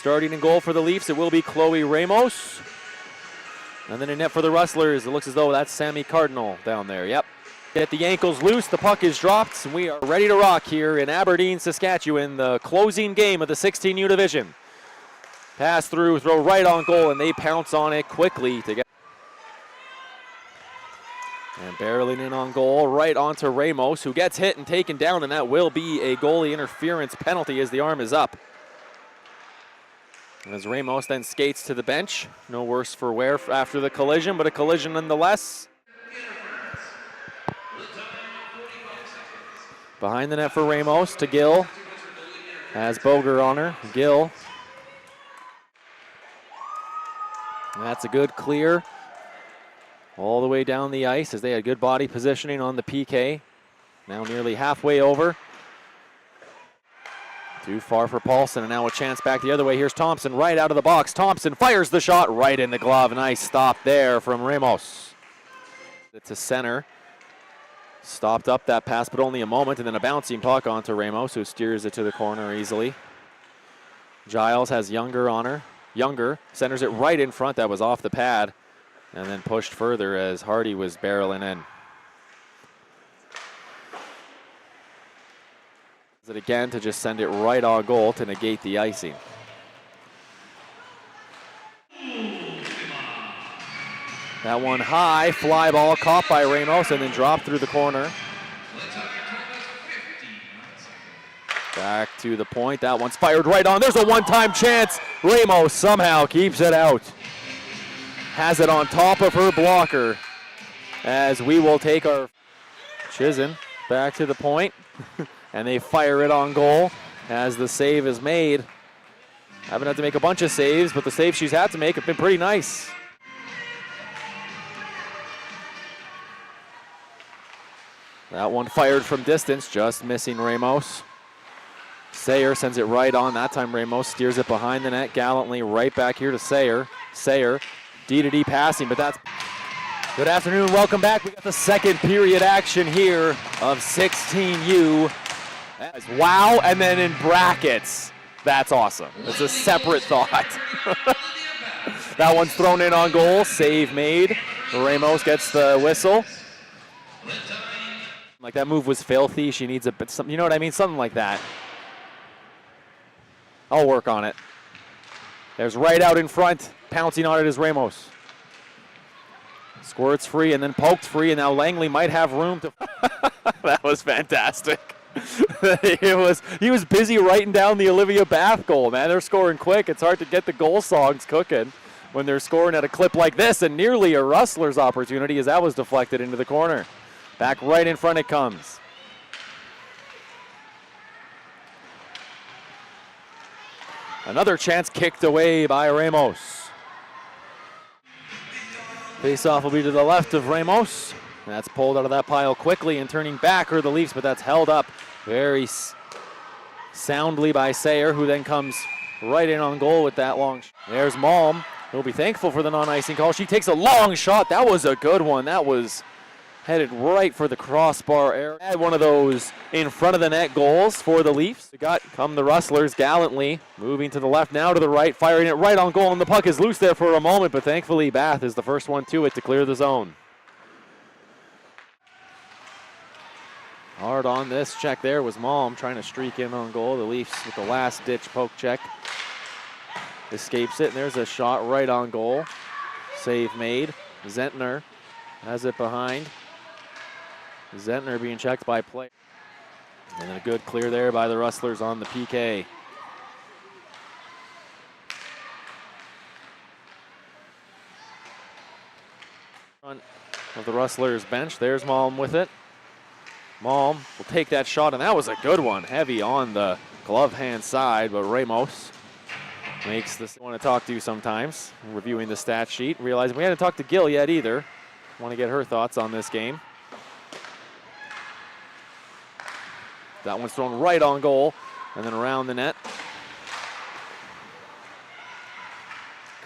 Starting in goal for the Leafs, it will be Chloe Ramos. And then in net for the Rustlers, it looks as though that's Sammy Cardinal down there. Yep. Get the ankles loose, the puck is dropped, and we are ready to rock here in Aberdeen, Saskatchewan, the closing game of the 16U division. Pass through, throw right on goal, and they pounce on it quickly to get. And barreling in on goal, right onto Ramos, who gets hit and taken down, and that will be a goalie interference penalty as the arm is up. As Ramos then skates to the bench, no worse for wear after the collision, but a collision nonetheless. Behind the net for Ramos to Gill. Has Boger on her. Gill. And that's a good clear. All the way down the ice as they had good body positioning on the PK. Now nearly halfway over. Too far for Paulson, and now a chance back the other way. Here's Thompson right out of the box. Thompson fires the shot right in the glove. Nice stop there from Ramos. To center. Stopped up that pass, but only a moment, and then a bouncing puck onto Ramos, who steers it to the corner easily. Giles has Younger on her. Younger centers it right in front. That was off the pad, and then pushed further as Hardy was barreling in. It again to just send it right on goal to negate the icing. That one high, fly ball caught by Ramos and then dropped through the corner. Back to the point, that one's fired right on. There's a one-time chance. Ramos somehow keeps it out. Has it on top of her blocker as we will take our Chizen back to the point. And they fire it on goal as the save is made. Haven't had to make a bunch of saves, but the saves she's had to make have been pretty nice. That one fired from distance, just missing Ramos. Sayer sends it right on. That time Ramos steers it behind the net gallantly right back here to Sayer. Sayer, D-to-D passing, but that's... Good afternoon, welcome back. We got the second period action here of 16U. Wow, and then in brackets, that's awesome. It's a separate thought. That one's thrown in on goal, save made. Ramos gets the whistle. Like that move was filthy, she needs a bit, you know what I mean? Something like that. I'll work on it. There's right out in front, pouncing on it is Ramos. Squirts free and then poked free, and now Langley might have room to... That was fantastic. He was busy writing down the Olivia Bath goal, man. They're scoring quick. It's hard to get the goal songs cooking when they're scoring at a clip like this, and nearly a Rustlers opportunity as that was deflected into the corner. Back right in front it comes. Another chance kicked away by Ramos. Face-off will be to the left of Ramos. That's pulled out of that pile quickly, and turning back are the Leafs, but that's held up very soundly by Sayer, who then comes right in on goal with that long shot. There's Malm. He'll be thankful for the non-icing call. She takes a long shot. That was a good one. That was headed right for the crossbar area. Had one of those in front of the net goals for the Leafs. Come the Rustlers gallantly, moving to the left, now to the right, firing it right on goal, and the puck is loose there for a moment, but thankfully Bath is the first one to it to clear the zone. Hard on this check there was Malm trying to streak in on goal. The Leafs with the last ditch poke check. Escapes it, and there's a shot right on goal. Save made. Zentner has it behind. Zentner being checked by play. And then a good clear there by the Rustlers on the PK. Front of the Rustlers bench. There's Malm with it. Malm will take that shot, and that was a good one. Heavy on the glove hand side, but Ramos makes this I want to talk to sometimes. Reviewing the stat sheet, realizing we hadn't talked to Gill yet either. Want to get her thoughts on this game. That one's thrown right on goal, and then around the net.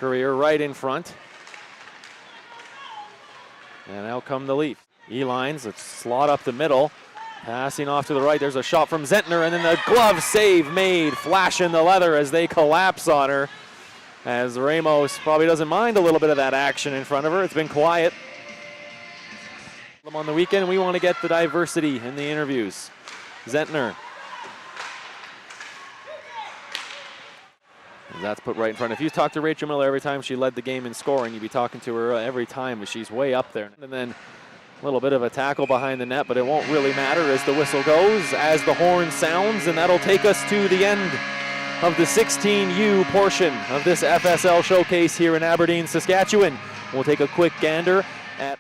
Courier right in front. And out come the Leafs. E-lines, a slot up the middle. Passing off to the right, there's a shot from Zentner, and then the glove save made, flash in the leather as they collapse on her. As Ramos probably doesn't mind a little bit of that action in front of her. It's been quiet. On the weekend, we want to get the diversity in the interviews. Zentner. That's put right in front. If you talk to Rachel Miller every time she led the game in scoring, you'd be talking to her every time, but she's way up there. And then a little bit of a tackle behind the net, but it won't really matter as the whistle goes, as the horn sounds, and that'll take us to the end of the 16U portion of this FSL showcase here in Aberdeen, Saskatchewan. We'll take a quick gander at